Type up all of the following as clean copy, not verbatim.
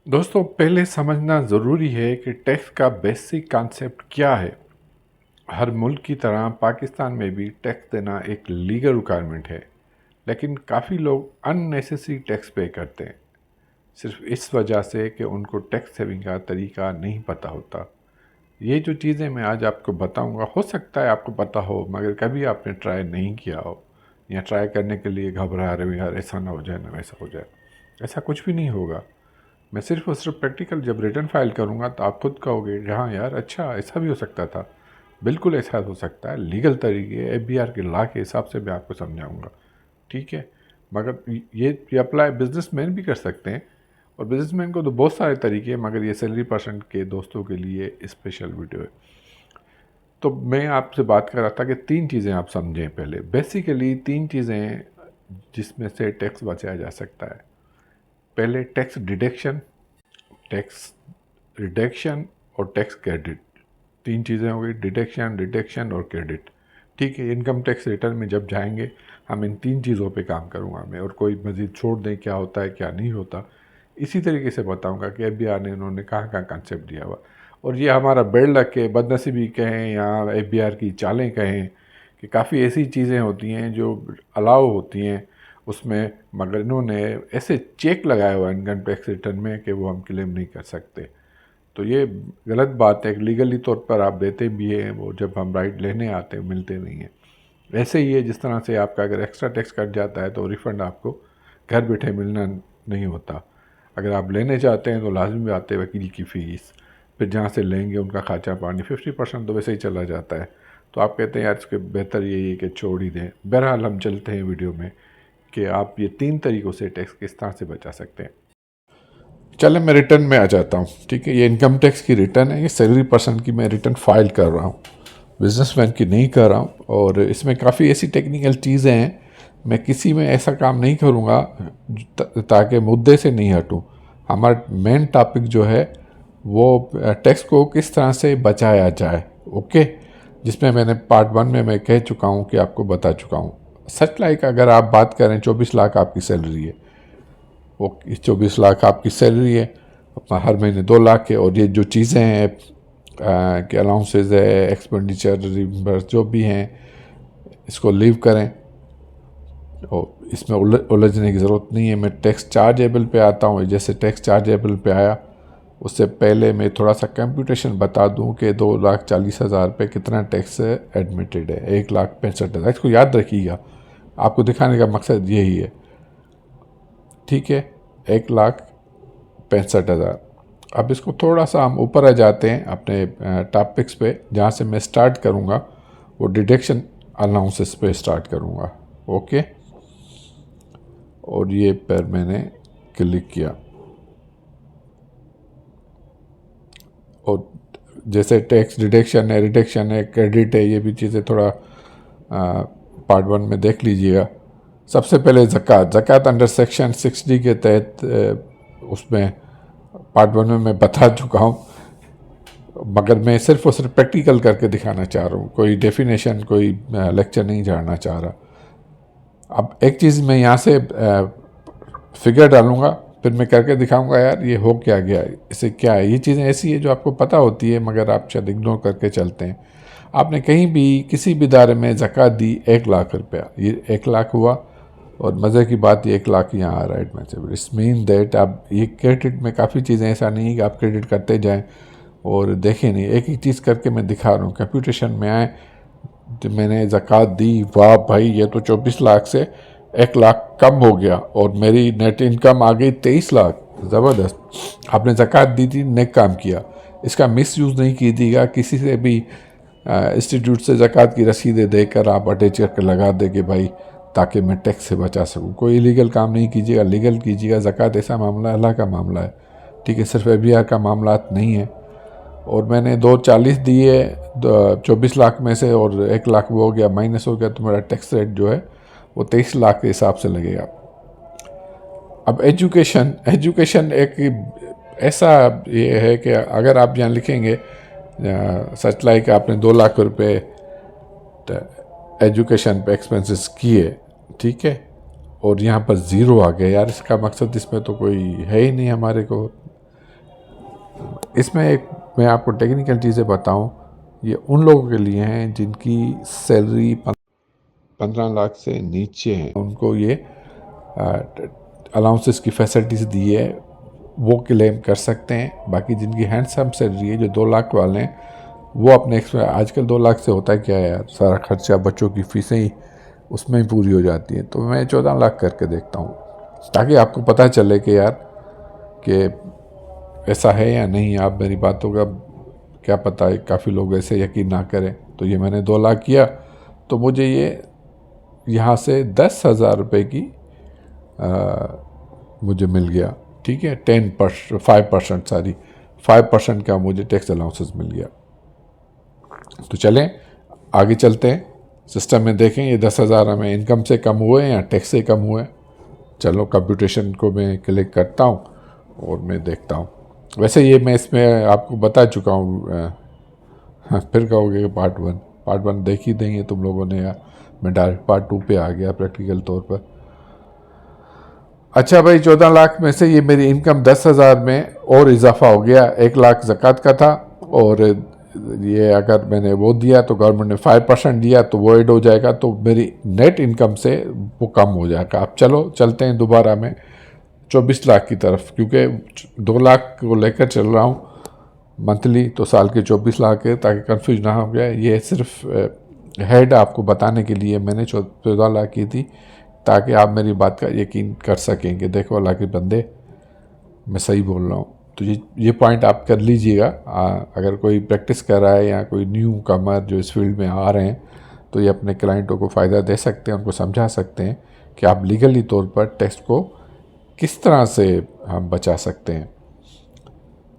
दोस्तों, पहले समझना ज़रूरी है कि टैक्स का बेसिक कॉन्सेप्ट क्या है। हर मुल्क की तरह पाकिस्तान में भी टैक्स देना एक लीगल रिक्वायरमेंट है, लेकिन काफ़ी लोग अननेसेसरी टैक्स पे करते हैं सिर्फ इस वजह से कि उनको टैक्स सेविंग का तरीका नहीं पता होता। ये जो चीज़ें मैं आज आपको बताऊंगा, हो सकता है आपको पता हो मगर कभी आपने ट्राई नहीं किया हो, या ट्राई करने के लिए घबरा रहे हो, यार ऐसा ना हो जाए ना वैसा हो जाए। ऐसा कुछ भी नहीं होगा। मैं सिर्फ और सिर्फ प्रैक्टिकल जब रिटर्न फाइल करूँगा तो आप खुद कहोगे कि हाँ यार, अच्छा ऐसा भी हो सकता था। बिल्कुल ऐसा हो सकता है, लीगल तरीके एफबीआर के लॉ के हिसाब से मैं आपको समझाऊंगा। ठीक है, मगर ये अप्लाई बिजनेसमैन भी कर सकते हैं, और बिजनेसमैन को तो बहुत सारे तरीके हैं, मगर ये सैलरी पर्सन के दोस्तों के लिए स्पेशल वीडियो है। तो मैं आपसे बात कर रहा था कि तीन चीज़ें आप समझें। पहले बेसिकली तीन चीज़ें जिसमें से टैक्स बचाया जा सकता है। पहले टैक्स डिडक्शन, टैक्स रिडक्शन और टैक्स क्रेडिट। तीन चीज़ें हो गई, डिडक्शन, रिडक्शन और क्रेडिट। ठीक है, इनकम टैक्स रिटर्न में जब जाएंगे हम इन तीन चीज़ों पे काम करूँगा मैं, और कोई मज़ीद छोड़ दें क्या होता है क्या नहीं होता, इसी तरीके से बताऊँगा कि एफबीआर ने इन्होंने कहाँ कहाँ कंसेप्ट दिया हुआ। और ये हमारा बेड लक के बदनसीबी कहें या एफबीआर की चालें कहें कि काफ़ी ऐसी चीज़ें होती हैं जो अलाउ होती हैं उसमें, मगर इन्होंने ऐसे चेक लगाया हुआ इनकम टैक्स रिटर्न में कि वो हम क्लेम नहीं कर सकते। तो ये गलत बात है कि लीगली तौर पर आप देते भी हैं, वो जब हम राइट लेने आते हैं मिलते नहीं हैं। ऐसे ही है जिस तरह से आपका अगर एक्स्ट्रा टैक्स कट जाता है तो रिफ़ंड आपको घर बैठे मिलना नहीं होता। अगर आप लेने चाहते हैं तो लाजमी आते हैं वकील की फ़ीस, फिर जहाँ से लेंगे उनका खर्चा पानी 50% तो वैसे ही चला जाता है। तो आप कहते हैं यार इसके बेहतर यही है कि छोड़ ही दें। बहरहाल हम चलते हैं वीडियो में कि आप ये तीन तरीक़ों से टैक्स किस तरह से बचा सकते हैं। चले मैं रिटर्न में आ जाता हूँ। ठीक है, ये इनकम टैक्स की रिटर्न है, ये सैलरी पर्सन की मैं रिटर्न फाइल कर रहा हूँ, बिजनेसमैन की नहीं कर रहा हूँ। और इसमें काफ़ी ऐसी टेक्निकल चीज़ें हैं, मैं किसी में ऐसा काम नहीं करूँगा ताकि मुद्दे से नहीं हटूँ। हमारा मेन टॉपिक जो है वो टैक्स को किस तरह से बचाया जाए। ओके, जिसमें मैंने पार्ट 1 में मैं कह चुका हूँ कि आपको बता चुका हूँ। सच लाइक अगर आप बात करें 24 लाख आपकी सैलरी है, वो 24 लाख आपकी सैलरी है, अपना हर महीने 2 लाख है, और ये जो चीज़ें हैं कि अलाउंसेज है, एक्सपेंडिचर रिम्बर्स जो भी हैं, इसको लीव करें और इसमें उलझने की ज़रूरत नहीं है। मैं टैक्स चार्जेबल पे आता हूँ। जैसे टैक्स चार्जेबल पे आया, उससे पहले मैं थोड़ा सा कंप्यूटेशन बता दूं कि 2,40,000 पे कितना टैक्स एडमिटेड है। 1,65,000, इसको याद रखिएगा, आपको दिखाने का मकसद यही है। ठीक है, 1,65,000। अब इसको थोड़ा सा हम ऊपर आ जाते हैं अपने टॉपिक्स पे, जहाँ से मैं स्टार्ट करूँगा वो डिडक्शन अलाउंसेस पे स्टार्ट करूँगा। ओके, और ये पर मैंने क्लिक किया, और जैसे टैक्स डिडक्शन है, रिडक्शन है, क्रेडिट है, ये भी चीज़ें थोड़ा पार्ट 1 में देख लीजिएगा। सबसे पहले ज़कात अंडर सेक्शन 60 के तहत उसमें पार्ट 1 में मैं बता चुका हूँ, मगर मैं सिर्फ और सिर्फ प्रैक्टिकल करके दिखाना चाह रहा हूँ, कोई डेफिनेशन कोई लेक्चर नहीं झाड़ना चाह रहा। अब एक चीज़ मैं यहाँ से फिगर डालूँगा, फिर मैं करके दिखाऊंगा यार ये हो क्या गया, इसे क्या है। ये चीज़ें ऐसी है जो आपको पता होती है मगर आप शायद इग्नोर करके चलते हैं। आपने कहीं भी किसी भी इदारे में ज़कात दी 1,00,000 रुपया, ये 1,00,000 हुआ, और मज़े की बात ये 1,00,000 यहाँ आ रहा है एडमिसिबल। इट्स मीन दैट आप ये क्रेडिट में काफ़ी चीज़ें ऐसा नहीं है कि आप क्रेडिट करते जाएँ और देखें नहीं, एक एक चीज़ करके मैं दिखा रहा हूँ। कंप्यूटेशन में आए तो मैंने ज़कात दी, वाह भाई ये तो 24 लाख से 1,00,000 कम हो गया और मेरी नेट इनकम आ गई 23 लाख। ज़बरदस्त, आपने ज़कात दी थी, नेक काम किया। इसका मिस यूज़ नहीं कीजिएगा, किसी से भी इंस्टीट्यूट से ज़कात की रसीदें देकर आप अटैच करके लगा दे कि भाई ताकि मैं टैक्स से बचा सकूँ। कोई इलीगल काम नहीं कीजिएगा, लीगल कीजिएगा। ज़कात ऐसा मामला अल्लाह का मामला है, ठीक है, सिर्फ एफबीआर का मामला नहीं है। और मैंने 2,40 दिए 24 लाख में से, और 1,00,000 वो हो गया माइनस हो गया, तो मेरा टैक्स रेट जो है वो 23 लाख के हिसाब से लगेगा। अब एजुकेशन एक ऐसा ये है कि अगर आप यहाँ लिखेंगे सच लाइक आपने 2,00,000 रुपये एजुकेशन पे एक्सपेंसेस किए, ठीक है, और यहाँ पर ज़ीरो आ गया, यार इसका मकसद इसमें तो कोई है ही नहीं हमारे को, इसमें एक मैं आपको टेक्निकल चीज़ें बताऊं, ये उन लोगों के लिए हैं जिनकी सैलरी 15 लाख से नीचे है, उनको ये अलाउंसेस की फैसिलिटीज़ दी है, वो क्लेम कर सकते हैं। बाकी जिनकी हैंडसम सैलरी है, जो 2 लाख वाले हैं, वो अपने आजकल 2 लाख से होता है क्या है यार, सारा खर्चा बच्चों की फीसें ही उसमें ही पूरी हो जाती हैं। तो मैं 14 लाख करके देखता हूँ, ताकि आपको पता चले कि यार कि ऐसा है या नहीं। आप मेरी बातों का क्या पता है, काफ़ी लोग ऐसे यकीन ना करें। तो ये मैंने 2 लाख किया, तो मुझे ये यहाँ से 10,000 रुपये की मुझे मिल गया। ठीक है, 5% का मुझे टैक्स अलाउंसेस मिल गया। तो चलें आगे चलते हैं, सिस्टम में देखें ये 10,000 हमें इनकम से कम हुए या टैक्स से कम हुए। चलो कंप्यूटेशन को मैं क्लिक करता हूँ और मैं देखता हूँ। वैसे ये मैं इसमें आपको बता चुका हूँ। फिर कहोगे कि पार्ट वन देख ही देंगे तुम लोगों ने, यार मैं डायरेक्ट पार्ट 2 पे आ गया प्रैक्टिकल तौर पर। अच्छा भाई, 14 लाख में से ये मेरी इनकम 10,000 में और इजाफा हो गया। 1 लाख ज़कात का था, और ये अगर मैंने वो दिया तो गवर्नमेंट ने 5% दिया, तो वो ऐड हो जाएगा, तो मेरी नेट इनकम से वो कम हो जाएगा। अब चलो चलते हैं दोबारा में 24 लाख की तरफ, क्योंकि 2 लाख को लेकर चल रहा हूँ मंथली, तो साल के 24 लाख है, ताकि कंफ्यूज ना हो जाए। ये सिर्फ हेड आपको बताने के लिए मैंने 14 लाख की थी, ताकि आप मेरी बात का यकीन कर सकें कि देखो अल्लाह के बंदे, मैं सही बोल रहा हूँ। तो ये पॉइंट आप कर लीजिएगा। अगर कोई प्रैक्टिस कर रहा है या कोई न्यू कमर जो इस फील्ड में आ रहे हैं, तो ये अपने क्लाइंटों को फ़ायदा दे सकते हैं, उनको समझा सकते हैं कि आप लीगली तौर पर टैक्स को किस तरह से हम बचा सकते हैं।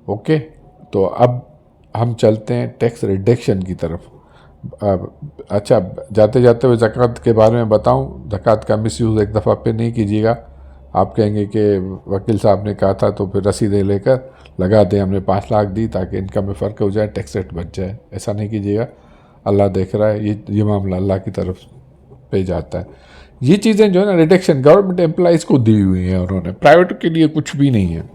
ओके, तो अब हम चलते हैं टैक्स रिडक्शन की तरफ। अच्छा, जाते जाते हुए ज़कात के बारे में बताऊं। ज़कात का मिसयूज़ एक दफ़ा पे नहीं कीजिएगा। आप कहेंगे कि वकील साहब ने कहा था, तो फिर रसीदें लेकर लगा दें हमने 5 लाख दी ताकि इनकम में फ़र्क हो जाए, टैक्स रेट बच जाए। ऐसा नहीं कीजिएगा, अल्लाह देख रहा है। ये मामला अल्लाह की तरफ पे जाता है। ये चीज़ें जो है ना, रिडक्शन गवर्नमेंट एम्प्लॉइज़ को दी हुई हैं उन्होंने, प्राइवेट के लिए कुछ भी नहीं है।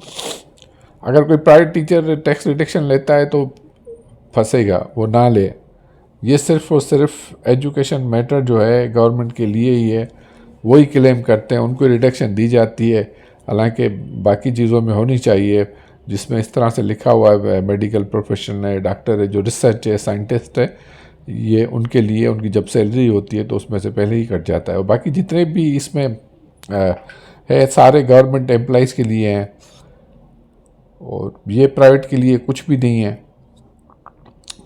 अगर कोई प्राइवेट टीचर टैक्स रिडक्शन लेता है तो फंसेगा, वो ना ले। ये सिर्फ और सिर्फ एजुकेशन मैटर जो है गवर्नमेंट के लिए ही है, वही क्लेम करते हैं, उनको रिडक्शन दी जाती है। हालांकि बाकी चीज़ों में होनी चाहिए, जिसमें इस तरह से लिखा हुआ है मेडिकल प्रोफेशनल है, डॉक्टर है, जो रिसर्च है, साइंटिस्ट है, ये उनके लिए उनकी जब सैलरी होती है तो उसमें से पहले ही कट जाता है। और बाकी जितने भी इसमें है सारे गवर्नमेंट एम्प्लॉइज़ के लिए हैं, और ये प्राइवेट के लिए कुछ भी नहीं है।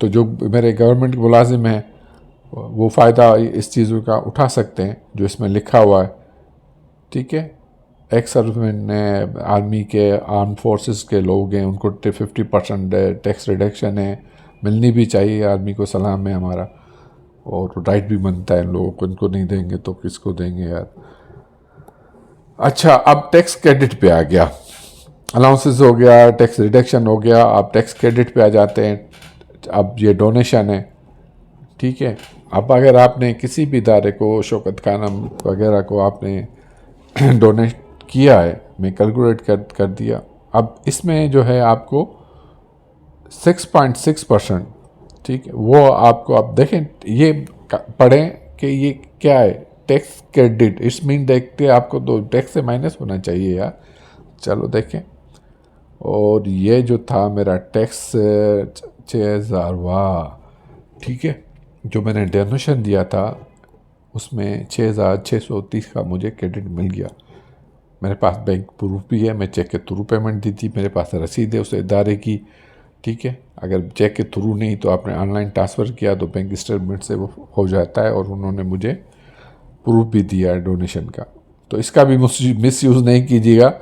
तो जो मेरे गवर्नमेंट मुलाजिम हैं वो फ़ायदा इस चीज़ों का उठा सकते हैं जो इसमें लिखा हुआ है। ठीक है, एक्स सर्विसमैन ने, आर्मी के, आर्म फोर्सेस के लोग हैं, उनको 50% टैक्स रिडक्शन है, मिलनी भी चाहिए। आर्मी को सलाम है हमारा, और राइट भी बनता है इन लोगों को। इनको नहीं देंगे तो किसको देंगे यार। अच्छा, अब टैक्स क्रेडिट पे आ गया। अलाउंसेस हो गया, टैक्स रिडक्शन हो गया, अब टैक्स क्रेडिट पे आ जाते हैं। अब ये डोनेशन है। ठीक है, अब अगर आपने किसी भी इदारे को, शौकत खानम वगैरह को आपने डोनेट किया है, मैं कैलकुलेट कर दिया। अब इसमें जो है आपको 6.6%, ठीक है, वो आपको, आप देखें, ये पढ़ें कि ये क्या है, टैक्स क्रेडिट। इट्स मीन देखते आपको तो टैक्स से माइनस होना चाहिए यार। चलो देखें, और ये जो था मेरा टैक्स 6,000, वाह। ठीक है, जो मैंने डोनेशन दिया था उसमें 6,630 का मुझे क्रेडिट मिल गया। मेरे पास बैंक प्रूफ भी है, मैं चेक के थ्रू पेमेंट दी थी, मेरे पास रसीद है उस इदारे की। ठीक है, अगर चेक के थ्रू नहीं तो आपने ऑनलाइन ट्रांसफ़र किया तो बैंक स्टेटमेंट से वो हो जाता है, और उन्होंने मुझे प्रूफ भी दिया है डोनेशन का। तो इसका भी मिसयूज़ नहीं कीजिएगा।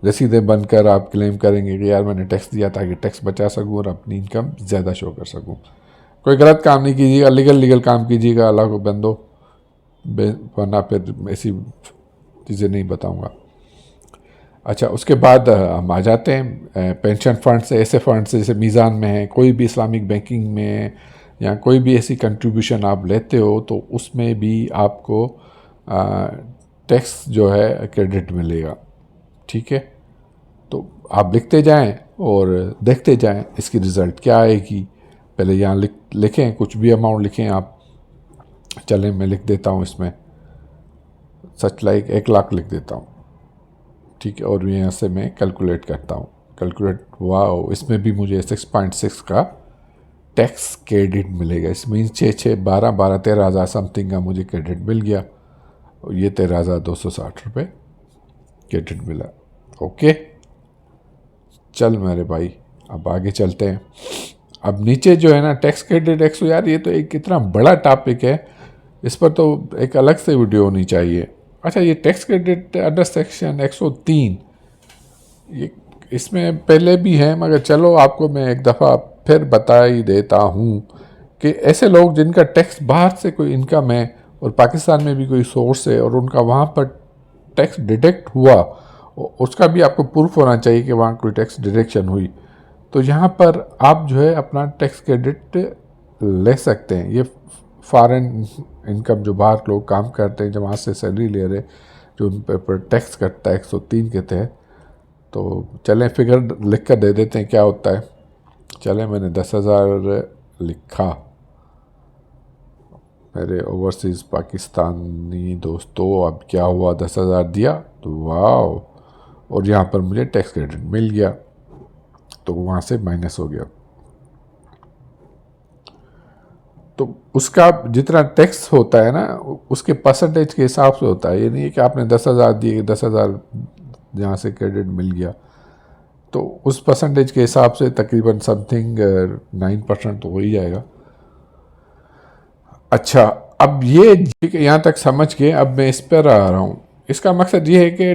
रसीदें बनकर आप क्लेम करेंगे कि यार मैंने टैक्स दिया ताकि टैक्स बचा सकूँ और अपनी इनकम ज़्यादा शो कर सकूँ। कोई गलत काम नहीं कीजिएगा, लीगल काम कीजिएगा, अल्लाह को बंदो, वरना फिर ऐसी चीज़ें नहीं बताऊँगा। अच्छा, उसके बाद हम आ जाते हैं पेंशन फंड से, ऐसे फंड से जैसे मीज़ान में है, कोई भी इस्लामिक बैंकिंग में, या कोई भी ऐसी कंट्रीब्यूशन आप लेते हो तो उसमें भी आपको टैक्स जो है क्रेडिट मिलेगा। ठीक है, तो आप लिखते जाएं और देखते जाएं इसकी रिज़ल्ट क्या आएगी। पहले यहाँ लिखें, कुछ भी अमाउंट लिखें आप। चलें मैं लिख देता हूँ इसमें, सच लाइक 1 लाख लिख देता हूँ, ठीक है। और यहाँ से मैं कैलकुलेट करता हूँ, कैलकुलेट, वाह, इसमें भी मुझे 6.6 का टैक्स क्रेडिट मिलेगा। इस मीन्स 13,000 समथिंग का मुझे क्रेडिट मिल गया, और ये 13,260 रुपये क्रेडिट मिला। ओके, चल मेरे भाई अब आगे चलते हैं। अब नीचे जो है ना टैक्स क्रेडिट 100, यार ये तो एक इतना बड़ा टॉपिक है, इस पर तो एक अलग से वीडियो होनी चाहिए। अच्छा, ये टैक्स क्रेडिट अंडर सेक्शन 103, ये इसमें पहले भी है, मगर चलो आपको मैं एक दफ़ा फिर बता ही देता हूँ कि ऐसे लोग जिनका टैक्स बाहर से कोई इनकम है और पाकिस्तान में भी कोई सोर्स है और उनका वहाँ पर टैक्स डिडक्ट हुआ, उसका भी आपको प्रूफ होना चाहिए कि वहाँ कोई टैक्स डिडक्शन हुई, तो यहाँ पर आप जो है अपना टैक्स क्रेडिट ले सकते हैं। ये फॉरेन इनकम जो बाहर लोग काम करते हैं, जब वहाँ से सैलरी ले रहे, जो उन पर टैक्स कटता है 103 के तहत। तो चलें फिगर लिख कर दे देते हैं क्या होता है। चलें, मैंने 10,000 लिखा मेरे ओवरसीज़ पाकिस्तानी दोस्तों। अब क्या हुआ, 10,000 दिया तो वाह, और यहाँ पर मुझे टैक्स क्रेडिट मिल गया, तो वहाँ से माइनस हो गया। तो उसका जितना टैक्स होता है ना, उसके परसेंटेज के हिसाब से होता है। ये नहीं है कि आपने 10,000 दिए, 10,000 जहाँ से क्रेडिट मिल गया, तो उस परसेंटेज के हिसाब से तकरीबन समथिंग 9% तो हो ही जाएगा। अच्छा, अब ये यहाँ तक समझ के अब मैं इस पर आ रहा हूँ। इसका मकसद ये है कि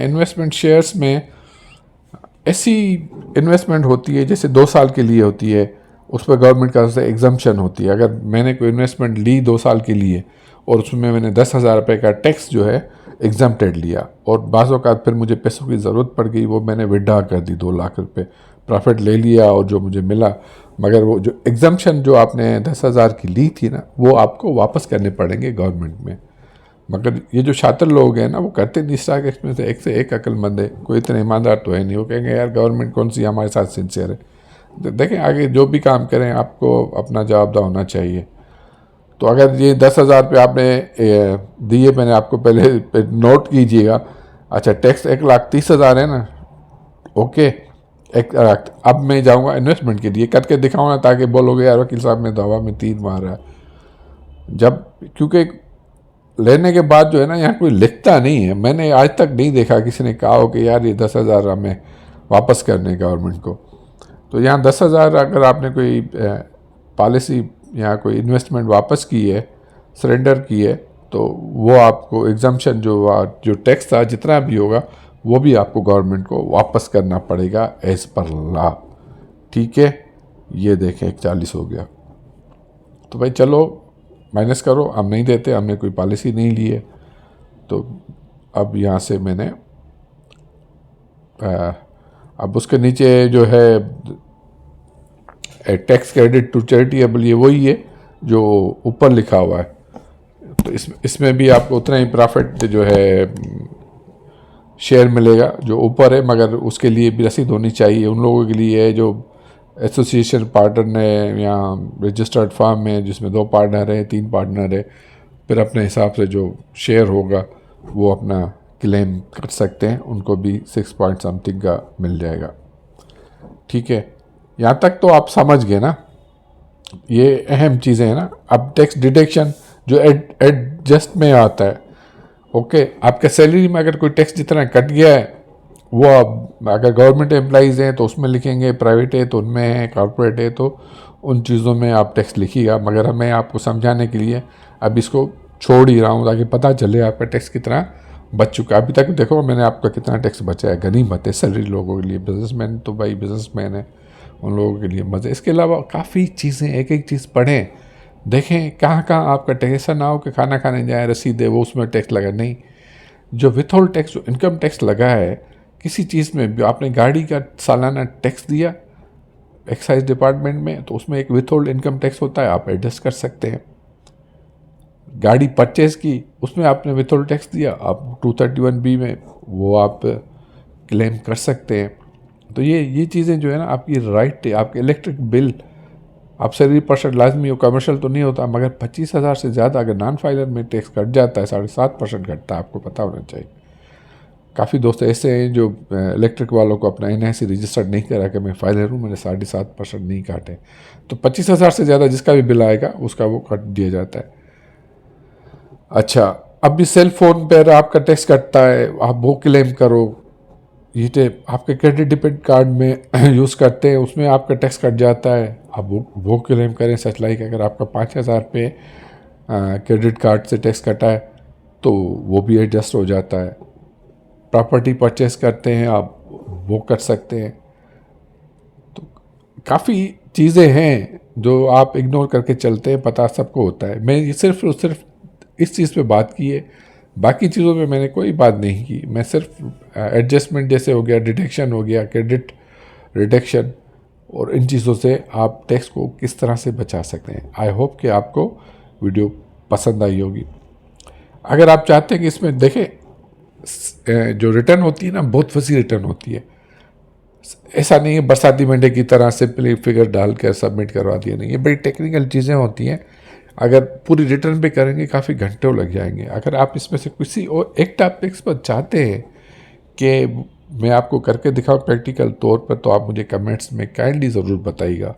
इन्वेस्टमेंट शेयर्स में ऐसी इन्वेस्टमेंट होती है जैसे 2 साल के लिए होती है, उस पर गवर्नमेंट का से एग्जम्पशन होती है। अगर मैंने कोई इन्वेस्टमेंट ली 2 साल के लिए और उसमें मैंने 10,000 रुपये का टैक्स जो है एग्जम्प्टेड लिया, और बाज़ औक़ात फिर मुझे पैसों की ज़रूरत पड़ गई, वो मैंने विड्रा कर दी, 2 लाख रुपये प्रॉफिट ले लिया और जो मुझे मिला, मगर वो जो एग्जम्पशन जो आपने 10,000 की ली थी ना, वो आपको वापस करने पड़ेंगे गवर्नमेंट में। मगर ये जो शातिर लोग हैं ना, वो करते नहीं स्टॉक एक्सचेंज से, एक से एक अक्लमंद है, कोई इतने ईमानदार तो है नहीं। वो कहेंगे यार गवर्नमेंट कौन सी हमारे साथ सिंसियर है। तो देखें आगे जो भी काम करें आपको अपना जवाबदार होना चाहिए। तो अगर ये 10,000 रुपये आपने दिए, मैंने आपको पहले नोट कीजिएगा। अच्छा, टैक्स 1,30,000 है ना, ओके। अब मैं जाऊंगा इन्वेस्टमेंट के लिए, करके दिखाऊंगा ताकि बोलोगे यार वकील साहब ने दवा में तीर मारा है। जब क्योंकि लेने के बाद जो है ना, यहाँ कोई लिखता नहीं है, मैंने आज तक नहीं देखा किसी ने कहा हो कि यार ये 10,000 हमें वापस करने गवर्नमेंट को। तो यहाँ 10,000 अगर आपने कोई पॉलिसी या कोई इन्वेस्टमेंट वापस की है, सरेंडर की है, तो वो आपको एग्जम्पशन जो टैक्स था जितना भी होगा वो भी आपको गवर्नमेंट को वापस करना पड़ेगा एज़ पर लॉ, ठीक है। ये देखें 41 हो गया, तो भाई चलो माइनस करो, हम नहीं देते, हमने कोई पॉलिसी नहीं ली है। तो अब यहाँ से मैंने अब उसके नीचे जो है टैक्स क्रेडिट टू चैरिटेबल, ये वही है जो ऊपर लिखा हुआ है। तो इसमें भी आपको उतना ही प्रॉफिट जो है शेयर मिलेगा जो ऊपर है, मगर उसके लिए भी रसीद होनी चाहिए। उन लोगों के लिए है जो एसोसिएशन पार्टनर है या रजिस्टर्ड फार्म है जिसमें 2 पार्टनर है, 3 पार्टनर है, फिर अपने हिसाब से जो शेयर होगा वो अपना क्लेम कर सकते हैं, उनको भी 6 पॉइंट समथिंग का मिल जाएगा, ठीक है। यहाँ तक तो आप समझ गए ना, ये अहम चीज़ें हैं ना। अब टैक्स डिडक्शन जो एडजस्ट में आता है, ओके, आपके सैलरी में अगर कोई टैक्स जितना कट गया है, वो अब अगर गवर्नमेंट एम्प्लॉइज़ हैं तो उसमें लिखेंगे, प्राइवेट है तो उनमें है, कॉर्पोरेट है तो उन चीज़ों में आप टैक्स लिखिएगा। मगर मैं आपको समझाने के लिए अब इसको छोड़ ही रहा हूँ ताकि पता चले आपका टैक्स कितना बच चुका है। अभी तक देखो मैंने आपका कितना टैक्स बचा है, गनीमत है सैलरी लोगों के लिए। बिजनेसमैन तो भाई बिजनेसमैन है, उन लोगों के लिए मज़े। इसके अलावा काफ़ी चीज़ें, एक एक चीज़ पढ़ें, देखें कहाँ कहाँ आपका टैक्स, ऐसा ना हो कि खाना खाने जाए रसीद है वो उसमें टैक्स लगा। नहीं, जो विथहोल्ड टैक्स, जो इनकम टैक्स लगा है किसी चीज़ में भी, आपने गाड़ी का सालाना टैक्स दिया एक्साइज डिपार्टमेंट में, तो उसमें एक विथहोल्ड इनकम टैक्स होता है, आप एडजस्ट कर सकते हैं। गाड़ी परचेज की, उसमें आपने विथहोल्ड टैक्स दिया, आप 231B में वो आप क्लेम कर सकते हैं। तो ये चीज़ें जो है ना आपकी राइट, आपके इलेक्ट्रिक बिल आप सैलरी परसेंट लाजमी हो, कमर्शियल तो नहीं होता, मगर 25,000 से ज़्यादा अगर नॉन फाइलर में टैक्स कट जाता है, 7.5% घटता है, आपको पता होना चाहिए। काफ़ी दोस्त ऐसे हैं जो इलेक्ट्रिक वालों को अपना NIC रजिस्टर्ड नहीं करा कि मैं फाइलर हूँ, मैंने 7.5% नहीं काटे, तो 25,000 से ज़्यादा जिसका भी बिल आएगा उसका वो कट दिया जाता है। अच्छा, अब भी सेल फोन पर आपका टैक्स कटता है, आप वो क्लेम करो। ये आपके क्रेडिट डेबिट कार्ड में यूज़ करते हैं, उसमें आपका टैक्स कट जाता है, आप वो क्लेम करें। सच लाइक अगर आपका 5,000 पे क्रेडिट कार्ड से टैक्स कटा है तो वो भी एडजस्ट हो जाता है। प्रॉपर्टी परचेस करते हैं आप, वो कर सकते हैं। तो काफ़ी चीज़ें हैं जो आप इग्नोर करके चलते हैं, पता सबको होता है। मैं ये सिर्फ और सिर्फ इस चीज़ पे बात की है, बाकी चीज़ों पे मैंने कोई बात नहीं की। मैं सिर्फ एडजस्टमेंट जैसे हो गया, डिडक्शन हो गया, क्रेडिट रिडक्शन, और इन चीज़ों से आप टैक्स को किस तरह से बचा सकते हैं। आई होप कि आपको वीडियो पसंद आई होगी। अगर आप चाहते हैं कि इसमें देखें, जो रिटर्न होती है ना, बहुत फंसी रिटर्न होती है। ऐसा नहीं है बरसाती मंडे की तरह सिंपली फिगर डालकर सबमिट करवा दिया, नहीं, ये बड़ी टेक्निकल चीज़ें होती हैं। अगर पूरी रिटर्न पे करेंगे काफ़ी घंटों लग जाएंगे। अगर आप इसमें से किसी और एक टॉपिक्स पर चाहते हैं कि मैं आपको करके दिखाऊं प्रैक्टिकल तौर पर, तो आप मुझे कमेंट्स में काइंडली ज़रूर बताइएगा।